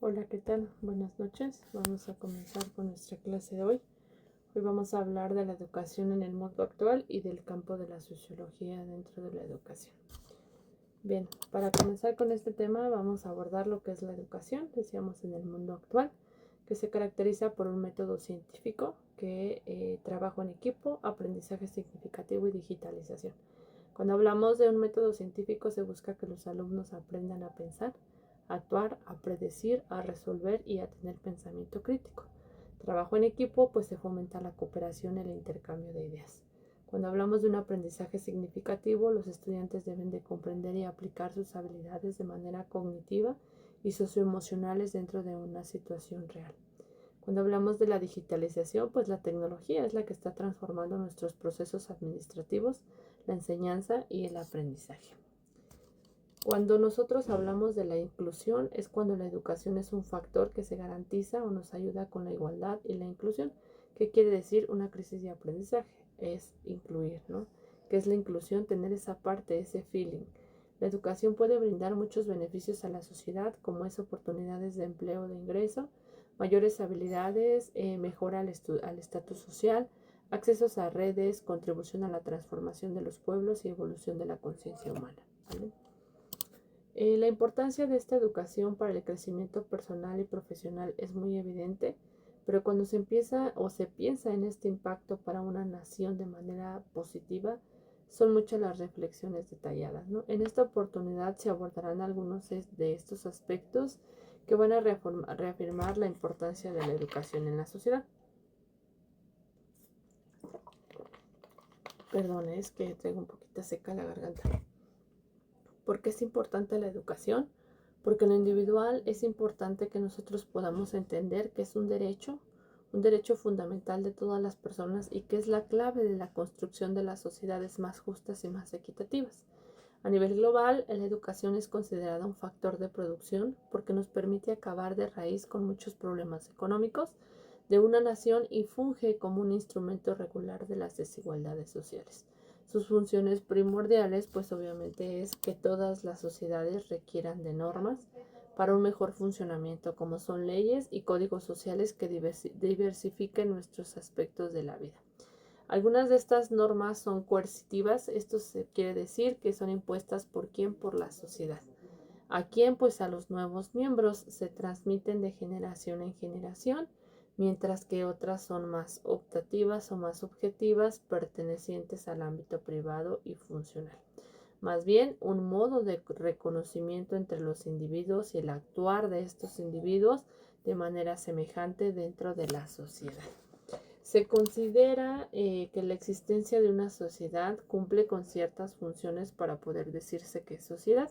Hola, ¿qué tal? Buenas noches. Vamos a comenzar con nuestra clase de hoy. Hoy vamos a hablar de la educación en el mundo actual y del campo de la sociología dentro de la educación. Bien, para comenzar con este tema vamos a abordar lo que es la educación, decíamos en el mundo actual, que se caracteriza por un método científico que trabajo en equipo, aprendizaje significativo y digitalización. Cuando hablamos de un método científico se busca que los alumnos aprendan a pensar, a actuar, a predecir, a resolver y a tener pensamiento crítico. Trabajo en equipo, pues se fomenta la cooperación y el intercambio de ideas. Cuando hablamos de un aprendizaje significativo, los estudiantes deben de comprender y aplicar sus habilidades de manera cognitiva y socioemocionales dentro de una situación real. Cuando hablamos de la digitalización, pues la tecnología es la que está transformando nuestros procesos administrativos, la enseñanza y el aprendizaje. Cuando nosotros hablamos de la inclusión, es cuando la educación es un factor que se garantiza o nos ayuda con la igualdad y la inclusión. ¿Qué quiere decir una crisis de aprendizaje? Es incluir, ¿no? ¿Qué es la inclusión? Tener esa parte, ese feeling. La educación puede brindar muchos beneficios a la sociedad, como es oportunidades de empleo, de ingreso, mayores habilidades, mejora al estatus social, accesos a redes, contribución a la transformación de los pueblos y evolución de la conciencia humana, ¿vale? La importancia de esta educación para el crecimiento personal y profesional es muy evidente, pero cuando se empieza o se piensa en este impacto para una nación de manera positiva, son muchas las reflexiones detalladas, ¿no? En esta oportunidad se abordarán algunos de estos aspectos que van a reafirmar la importancia de la educación en la sociedad. Perdón, es que traigo un poquito seca la garganta. ¿Por qué es importante la educación? Porque en lo individual es importante que nosotros podamos entender que es un derecho fundamental de todas las personas y que es la clave de la construcción de las sociedades más justas y más equitativas. A nivel global, la educación es considerada un factor de producción porque nos permite acabar de raíz con muchos problemas económicos de una nación y funge como un instrumento regular de las desigualdades sociales. Sus funciones primordiales, pues obviamente es que todas las sociedades requieran de normas para un mejor funcionamiento, como son leyes y códigos sociales que diversifiquen nuestros aspectos de la vida. Algunas de estas normas son coercitivas, esto se quiere decir que son impuestas por quién, por la sociedad. ¿A quién? Pues a los nuevos miembros, se transmiten de generación en generación, mientras que otras son más optativas o más objetivas, pertenecientes al ámbito privado y funcional. Más bien, un modo de reconocimiento entre los individuos y el actuar de estos individuos de manera semejante dentro de la sociedad. Se considera que la existencia de una sociedad cumple con ciertas funciones para poder decirse que es sociedad,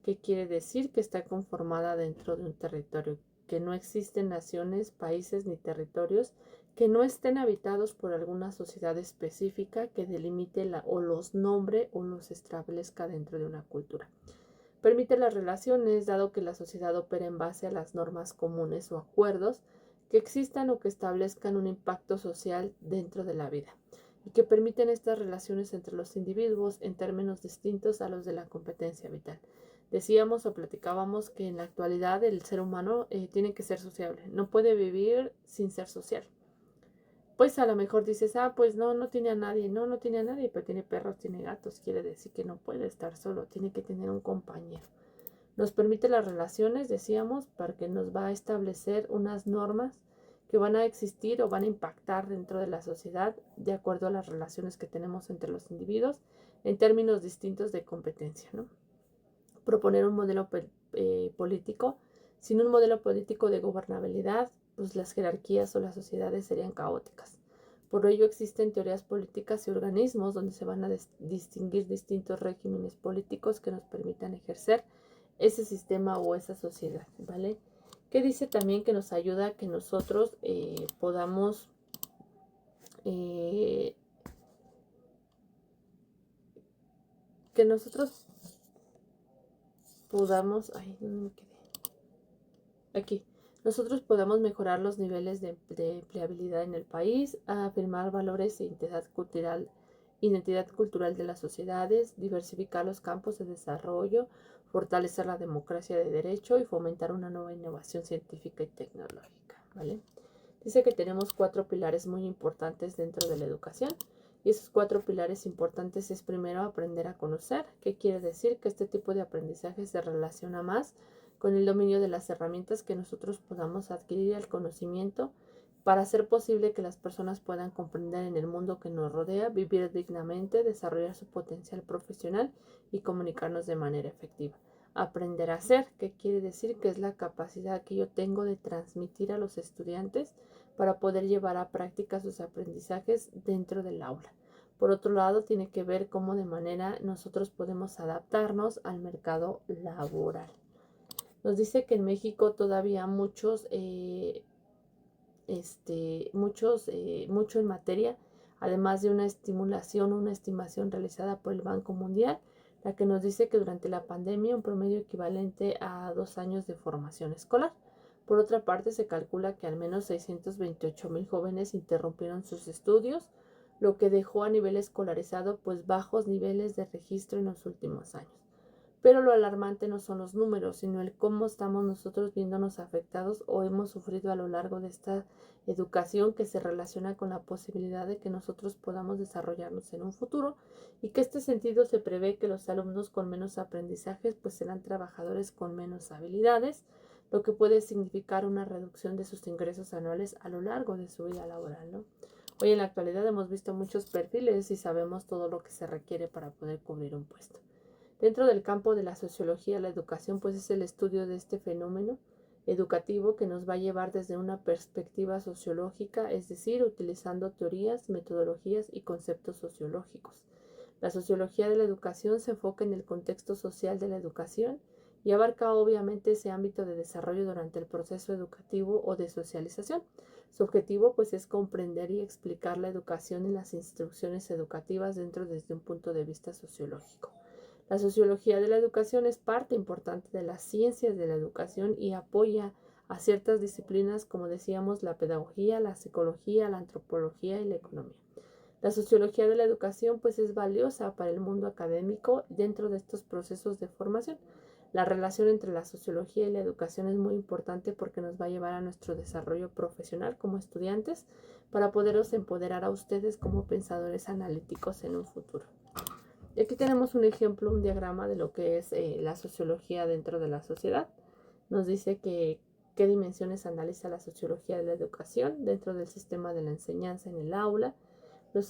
que quiere decir que está conformada dentro de un territorio, que no existen naciones, países ni territorios que no estén habitados por alguna sociedad específica que delimite o los nombre o los establezca dentro de una cultura. Permite las relaciones, dado que la sociedad opera en base a las normas comunes o acuerdos que existan o que establezcan un impacto social dentro de la vida y que permiten estas relaciones entre los individuos en términos distintos a los de la competencia vital. Decíamos o platicábamos que en la actualidad el ser humano tiene que ser sociable, no puede vivir sin ser social. Pues a lo mejor dices, pues no tiene a nadie, no tiene a nadie, pero tiene perros, tiene gatos, quiere decir que no puede estar solo, tiene que tener un compañero. Nos permite las relaciones, decíamos, porque nos va a establecer unas normas que van a existir o van a impactar dentro de la sociedad de acuerdo a las relaciones que tenemos entre los individuos en términos distintos de competencia, ¿no? Proponer un modelo político. Sin un modelo político de gobernabilidad, pues las jerarquías o las sociedades serían caóticas. Por ello existen teorías políticas y organismos donde se van a distinguir distintos regímenes políticos que nos permitan ejercer ese sistema o esa sociedad, ¿vale? Que dice también que nos ayuda a que nosotros podamos ay, no me quedé. Aquí, nosotros podamos mejorar los niveles de empleabilidad en el país, afirmar valores e identidad cultural de las sociedades, diversificar los campos de desarrollo, fortalecer la democracia de derecho y fomentar una nueva innovación científica y tecnológica, ¿vale? Dice que tenemos 4 pilares muy importantes dentro de la educación. Y esos 4 pilares importantes es primero aprender a conocer. ¿Qué quiere decir? Que este tipo de aprendizaje se relaciona más con el dominio de las herramientas que nosotros podamos adquirir, el conocimiento, para hacer posible que las personas puedan comprender en el mundo que nos rodea, vivir dignamente, desarrollar su potencial profesional y comunicarnos de manera efectiva. Aprender a hacer, ¿qué quiere decir? Que es la capacidad que yo tengo de transmitir a los estudiantes para poder llevar a práctica sus aprendizajes dentro del aula. Por otro lado, tiene que ver cómo de manera nosotros podemos adaptarnos al mercado laboral. Nos dice que en México todavía mucho en materia, además de una estimación realizada por el Banco Mundial, la que nos dice que durante la pandemia un promedio equivalente a 2 años de formación escolar. Por otra parte, se calcula que al menos 628,000 jóvenes interrumpieron sus estudios, lo que dejó a nivel escolarizado pues bajos niveles de registro en los últimos años. Pero lo alarmante no son los números, sino el cómo estamos nosotros viéndonos afectados o hemos sufrido a lo largo de esta educación que se relaciona con la posibilidad de que nosotros podamos desarrollarnos en un futuro, y que este sentido se prevé que los alumnos con menos aprendizajes pues serán trabajadores con menos habilidades, lo que puede significar una reducción de sus ingresos anuales a lo largo de su vida laboral, ¿no? Hoy en la actualidad hemos visto muchos perfiles y sabemos todo lo que se requiere para poder cubrir un puesto. Dentro del campo de la sociología, la educación pues es el estudio de este fenómeno educativo que nos va a llevar desde una perspectiva sociológica, es decir, utilizando teorías, metodologías y conceptos sociológicos. La sociología de la educación se enfoca en el contexto social de la educación y abarca obviamente ese ámbito de desarrollo durante el proceso educativo o de socialización. Su objetivo pues es comprender y explicar la educación y las instrucciones educativas desde un punto de vista sociológico. La sociología de la educación es parte importante de las ciencias de la educación y apoya a ciertas disciplinas, como decíamos, la pedagogía, la psicología, la antropología y la economía. La sociología de la educación pues es valiosa para el mundo académico dentro de estos procesos de formación. La relación entre la sociología y la educación es muy importante porque nos va a llevar a nuestro desarrollo profesional como estudiantes para poderos empoderar a ustedes como pensadores analíticos en un futuro. Y aquí tenemos un ejemplo, un diagrama de lo que es la sociología dentro de la sociedad. Nos dice que qué dimensiones analiza la sociología de la educación dentro del sistema de la enseñanza en el aula, los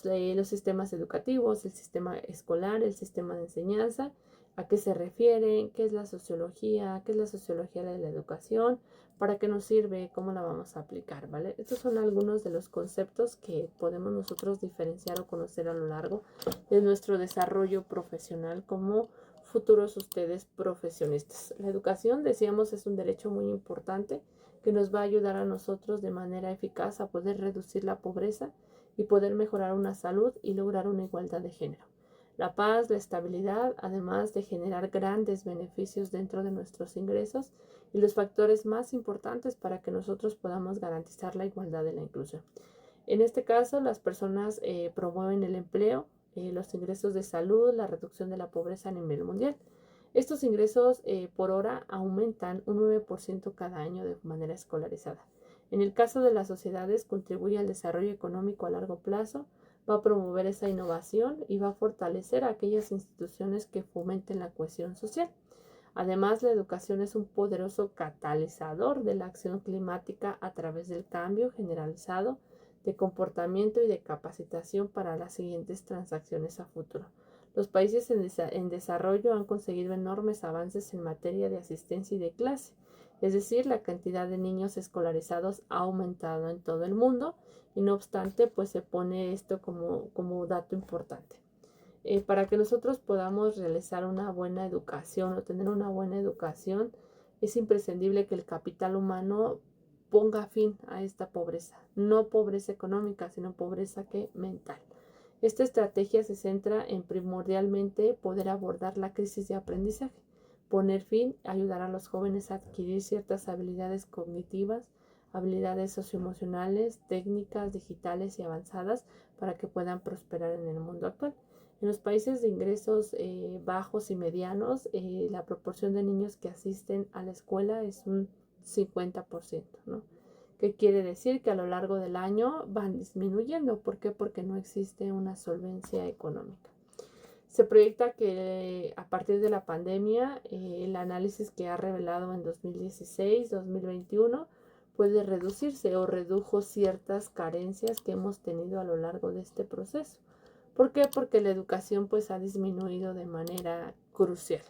sistemas educativos, el sistema escolar, el sistema de enseñanza, a qué se refieren, qué es la sociología de la educación, para qué nos sirve, cómo la vamos a aplicar, ¿vale? Estos son algunos de los conceptos que podemos nosotros diferenciar o conocer a lo largo de nuestro desarrollo profesional como futuros ustedes profesionistas. La educación, decíamos, es un derecho muy importante que nos va a ayudar a nosotros de manera eficaz a poder reducir la pobreza y poder mejorar una salud y lograr una igualdad de género. La paz, la estabilidad, además de generar grandes beneficios dentro de nuestros ingresos y los factores más importantes para que nosotros podamos garantizar la igualdad y la inclusión. En este caso, las personas promueven el empleo, los ingresos de salud, la reducción de la pobreza a nivel mundial. Estos ingresos por hora aumentan un 9% cada año de manera escolarizada. En el caso de las sociedades, contribuye al desarrollo económico a largo plazo, va a promover esa innovación y va a fortalecer a aquellas instituciones que fomenten la cohesión social. Además, la educación es un poderoso catalizador de la acción climática a través del cambio generalizado de comportamiento y de capacitación para las siguientes transacciones a futuro. Los países en desarrollo han conseguido enormes avances en materia de asistencia y de clase, es decir, la cantidad de niños escolarizados ha aumentado en todo el mundo y no obstante, pues se pone esto como dato importante. Para que nosotros podamos realizar una buena educación o tener una buena educación, es imprescindible que el capital humano ponga fin a esta pobreza, no pobreza económica, sino pobreza mental. Esta estrategia se centra en primordialmente poder abordar la crisis de aprendizaje, poner fin, ayudar a los jóvenes a adquirir ciertas habilidades cognitivas, habilidades socioemocionales, técnicas digitales y avanzadas para que puedan prosperar en el mundo actual. En los países de ingresos bajos y medianos, la proporción de niños que asisten a la escuela es un 50%, ¿no? ¿Qué quiere decir? Que a lo largo del año van disminuyendo. ¿Por qué? Porque no existe una solvencia económica. Se proyecta que a partir de la pandemia, el análisis que ha revelado en 2016-2021 puede reducirse o redujo ciertas carencias que hemos tenido a lo largo de este proceso. ¿Por qué? Porque la educación pues ha disminuido de manera crucial.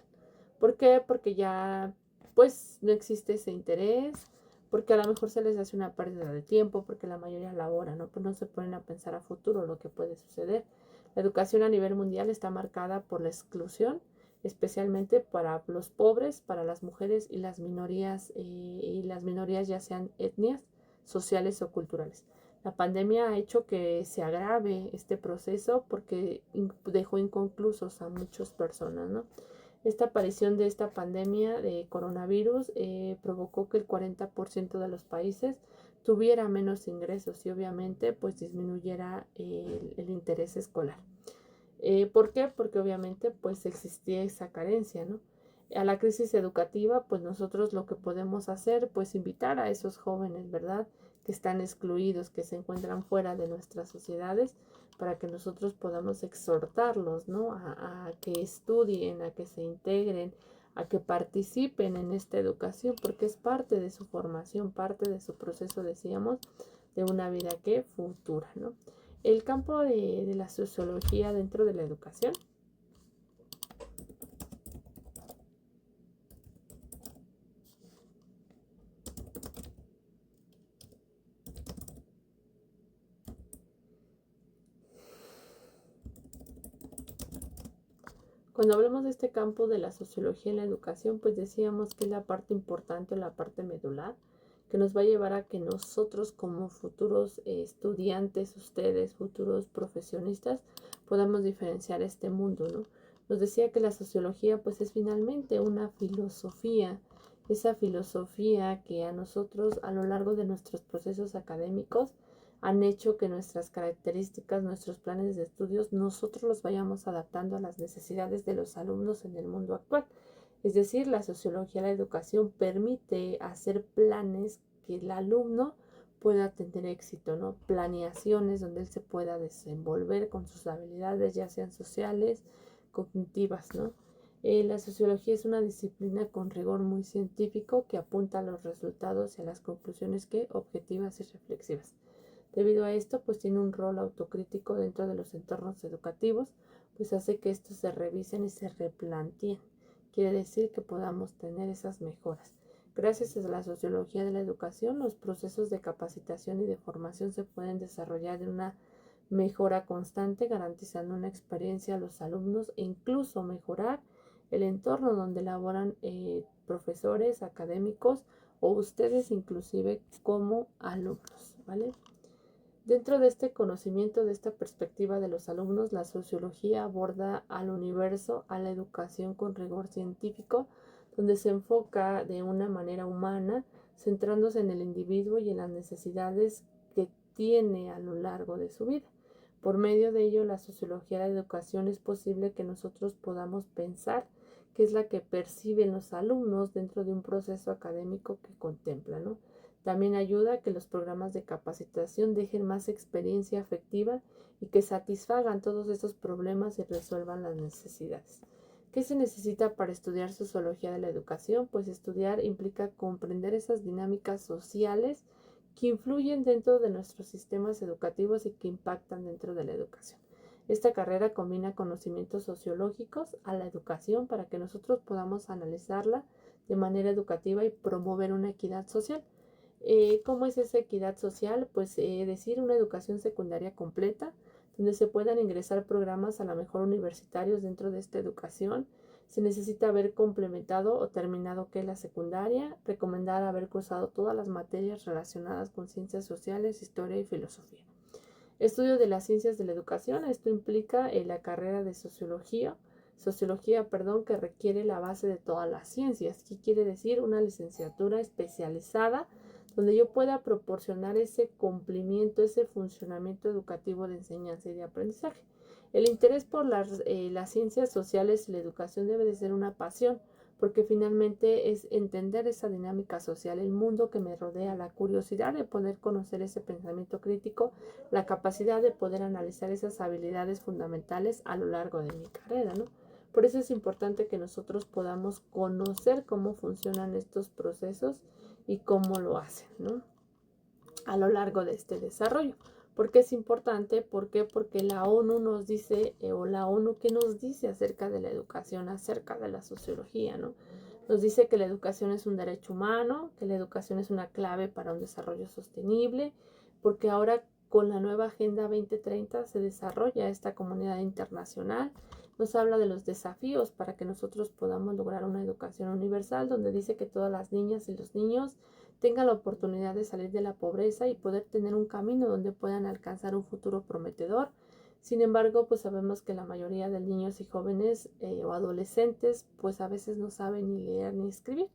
¿Por qué? Porque ya pues no existe ese interés, porque a lo mejor se les hace una pérdida de tiempo, porque la mayoría labora, ¿no? Pues no se ponen a pensar a futuro lo que puede suceder. La educación a nivel mundial está marcada por la exclusión, especialmente para los pobres, para las mujeres y las minorías ya sean etnias, sociales o culturales. La pandemia ha hecho que se agrave este proceso porque dejó inconclusos a muchas personas, ¿no? Esta aparición de esta pandemia de coronavirus provocó que el 40% de los países tuviera menos ingresos y obviamente pues disminuyera el interés escolar. ¿Por qué? Porque obviamente pues existía esa carencia, ¿no? A la crisis educativa pues nosotros lo que podemos hacer pues invitar a esos jóvenes, ¿verdad? Que están excluidos, que se encuentran fuera de nuestras sociedades, para que nosotros podamos exhortarlos, ¿no? A que estudien, a que se integren, a que participen en esta educación, porque es parte de su formación, parte de su proceso, decíamos, de una vida que futura, ¿no? El campo de la sociología dentro de la educación. Cuando hablamos de este campo de la sociología en la educación, pues decíamos que es la parte importante, la parte medular, que nos va a llevar a que nosotros como futuros estudiantes, ustedes, futuros profesionistas, podamos diferenciar este mundo, ¿no? Nos decía que la sociología pues es finalmente una filosofía, esa filosofía que a nosotros a lo largo de nuestros procesos académicos han hecho que nuestras características, nuestros planes de estudios, nosotros los vayamos adaptando a las necesidades de los alumnos en el mundo actual. Es decir, la sociología de la educación permite hacer planes que el alumno pueda tener éxito, ¿no? Planeaciones donde él se pueda desenvolver con sus habilidades, ya sean sociales, cognitivas, ¿no? La sociología es una disciplina con rigor muy científico que apunta a los resultados y a las conclusiones que objetivas y reflexivas. Debido a esto, pues tiene un rol autocrítico dentro de los entornos educativos, pues hace que estos se revisen y se replanteen. Quiere decir que podamos tener esas mejoras. Gracias a la sociología de la educación, los procesos de capacitación y de formación se pueden desarrollar de una mejora constante, garantizando una experiencia a los alumnos e incluso mejorar el entorno donde laboran profesores, académicos o ustedes inclusive como alumnos, ¿vale? Dentro de este conocimiento, de esta perspectiva de los alumnos, la sociología aborda al universo, a la educación con rigor científico, donde se enfoca de una manera humana, centrándose en el individuo y en las necesidades que tiene a lo largo de su vida. Por medio de ello, la sociología de la educación es posible que nosotros podamos pensar qué es la que perciben los alumnos dentro de un proceso académico que contemplan, ¿no? También ayuda a que los programas de capacitación dejen más experiencia afectiva y que satisfagan todos estos problemas y resuelvan las necesidades. ¿Qué se necesita para estudiar sociología de la educación? Pues estudiar implica comprender esas dinámicas sociales que influyen dentro de nuestros sistemas educativos y que impactan dentro de la educación. Esta carrera combina conocimientos sociológicos a la educación para que nosotros podamos analizarla de manera educativa y promover una equidad social. ¿Cómo es esa equidad social? Pues decir una educación secundaria completa, donde se puedan ingresar programas a lo mejor universitarios dentro de esta educación. Se necesita haber complementado o terminado que la secundaria, recomendar haber cursado todas las materias relacionadas con ciencias sociales, historia y filosofía. Estudio de las ciencias de la educación, esto implica la carrera de sociología, que requiere la base de todas las ciencias. ¿Qué quiere decir? Una licenciatura especializada donde yo pueda proporcionar ese cumplimiento, ese funcionamiento educativo de enseñanza y de aprendizaje. El interés por las ciencias sociales y la educación debe de ser una pasión, porque finalmente es entender esa dinámica social, el mundo que me rodea, la curiosidad de poder conocer ese pensamiento crítico, la capacidad de poder analizar esas habilidades fundamentales a lo largo de mi carrera, ¿no? Por eso es importante que nosotros podamos conocer cómo funcionan estos procesos y cómo lo hacen, ¿no? A lo largo de este desarrollo. ¿Por qué es importante? ¿Por qué? Porque la ONU nos dice, o la ONU, ¿qué nos dice acerca de la educación, acerca de la sociología, ¿no? Nos dice que la educación es un derecho humano, que la educación es una clave para un desarrollo sostenible, porque ahora con la nueva Agenda 2030 se desarrolla esta comunidad internacional. Nos habla de los desafíos para que nosotros podamos lograr una educación universal, donde dice que todas las niñas y los niños tengan la oportunidad de salir de la pobreza y poder tener un camino donde puedan alcanzar un futuro prometedor. Sin embargo, pues sabemos que la mayoría de niños y jóvenes o adolescentes pues a veces no saben ni leer ni escribir.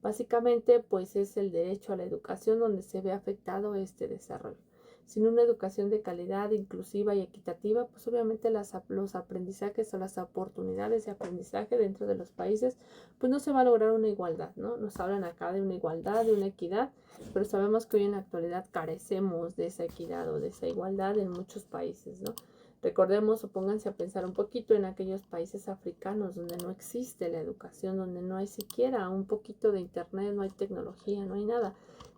Básicamente pues es el derecho a la educación donde se ve afectado este desarrollo. Sin una educación de calidad, inclusiva y equitativa, pues obviamente los aprendizajes o las oportunidades de aprendizaje dentro de los países, pues no se va a lograr una igualdad, ¿no? Nos hablan acá de una igualdad, de una equidad, pero sabemos que hoy en la actualidad carecemos de esa equidad o de esa igualdad en muchos países, ¿no? Recordemos o pónganse a pensar un poquito en aquellos países africanos donde no existe la educación, donde no hay siquiera un poquito de internet, no hay tecnología, no hay nada.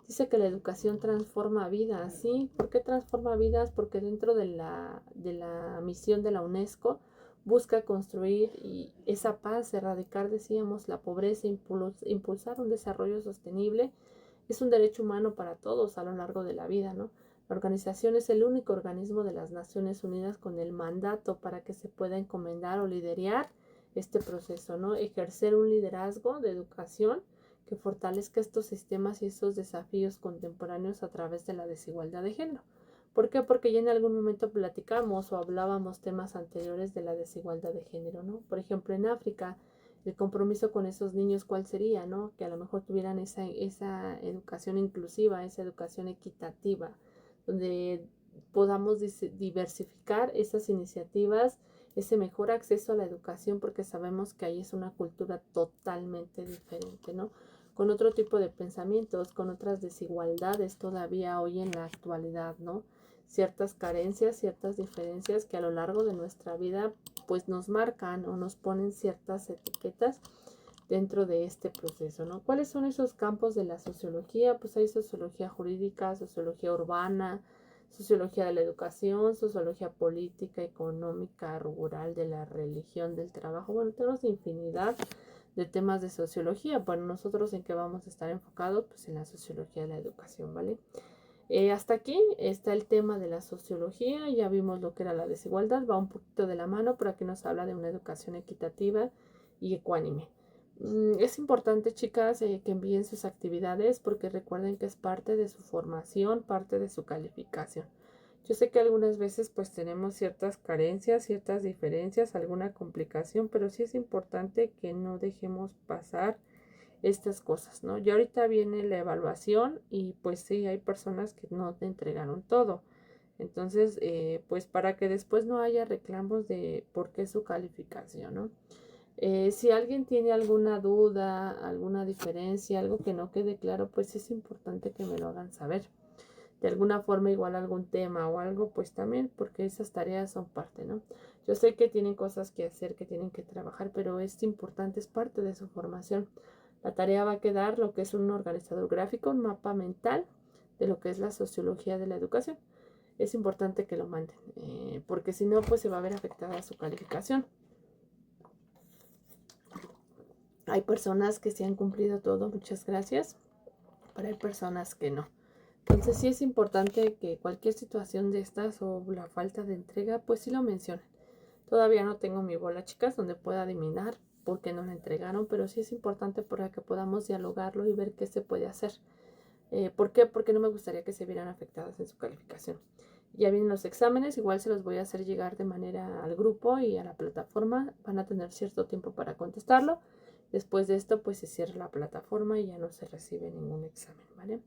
Dice que la educación transforma vidas, ¿sí? ¿Por qué transforma vidas? Porque dentro de la misión de la UNESCO busca construir esa paz, erradicar, decíamos, la pobreza, impulsar un desarrollo sostenible. Es un derecho humano para todos a lo largo de la vida, ¿no? La organización es el único organismo de las Naciones Unidas con el mandato para que se pueda encomendar o liderar este proceso, ¿no? Ejercer un liderazgo de educación que fortalezca estos sistemas y estos desafíos contemporáneos a través de la desigualdad de género. ¿Por qué? Porque ya en algún momento platicamos o hablábamos temas anteriores de la desigualdad de género, ¿no? Por ejemplo, en África, el compromiso con esos niños, ¿cuál sería, no? Que a lo mejor tuvieran esa educación inclusiva, esa educación equitativa, donde podamos diversificar esas iniciativas, ese mejor acceso a la educación, porque sabemos que ahí es una cultura totalmente diferente, ¿no? Con otro tipo de pensamientos, con otras desigualdades todavía hoy en la actualidad, ¿no? Ciertas carencias, ciertas diferencias que a lo largo de nuestra vida pues nos marcan o nos ponen ciertas etiquetas dentro de este proceso, ¿no? ¿Cuáles son esos campos de la sociología? Pues hay sociología jurídica, sociología urbana, sociología de la educación, sociología política, económica, rural, de la religión, del trabajo. Bueno, tenemos infinidad de temas de sociología. Bueno, nosotros en qué vamos a estar enfocados, pues en la sociología de la educación, ¿vale? Hasta aquí está el tema de la sociología, ya vimos lo que era la desigualdad, va un poquito de la mano, pero aquí nos habla de una educación equitativa y ecuánime. Es importante, chicas, que envíen sus actividades porque recuerden que es parte de su formación, parte de su calificación. Yo sé que algunas veces pues tenemos ciertas carencias, ciertas diferencias, alguna complicación, pero sí es importante que no dejemos pasar estas cosas, ¿no? Ya ahorita viene la evaluación y pues sí, hay personas que no te entregaron todo. Entonces, pues para que después no haya reclamos de por qué su calificación, ¿no? Si alguien tiene alguna duda, alguna diferencia, algo que no quede claro, pues es importante que me lo hagan saber. De alguna forma, igual algún tema o algo, pues también, porque esas tareas son parte, ¿no? Yo sé que tienen cosas que hacer, que tienen que trabajar, pero es importante, es parte de su formación. La tarea va a quedar lo que es un organizador gráfico, un mapa mental de lo que es la sociología de la educación. Es importante que lo manden, porque si no, pues se va a ver afectada su calificación. Hay personas que sí han cumplido todo, muchas gracias, pero hay personas que no. Entonces sí es importante que cualquier situación de estas o la falta de entrega, pues sí lo mencionen. Todavía no tengo mi bola, chicas, donde pueda adivinar por qué no la entregaron, pero sí es importante para que podamos dialogarlo y ver qué se puede hacer. ¿Por qué? Porque no me gustaría que se vieran afectadas en su calificación. Ya vienen los exámenes, igual se los voy a hacer llegar de manera al grupo y a la plataforma. Van a tener cierto tiempo para contestarlo. Después de esto, pues se cierra la plataforma y ya no se recibe ningún examen, ¿vale?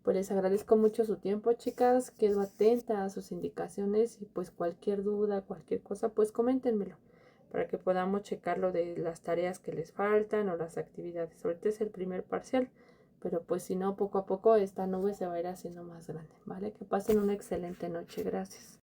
Pues les agradezco mucho su tiempo, chicas. Quedo atenta a sus indicaciones y pues cualquier duda, cualquier cosa, pues coméntenmelo para que podamos checar lo de las tareas que les faltan o las actividades. Ahorita es el primer parcial, pero pues si no, poco a poco esta nube se va a ir haciendo más grande, ¿vale? Que pasen una excelente noche. Gracias.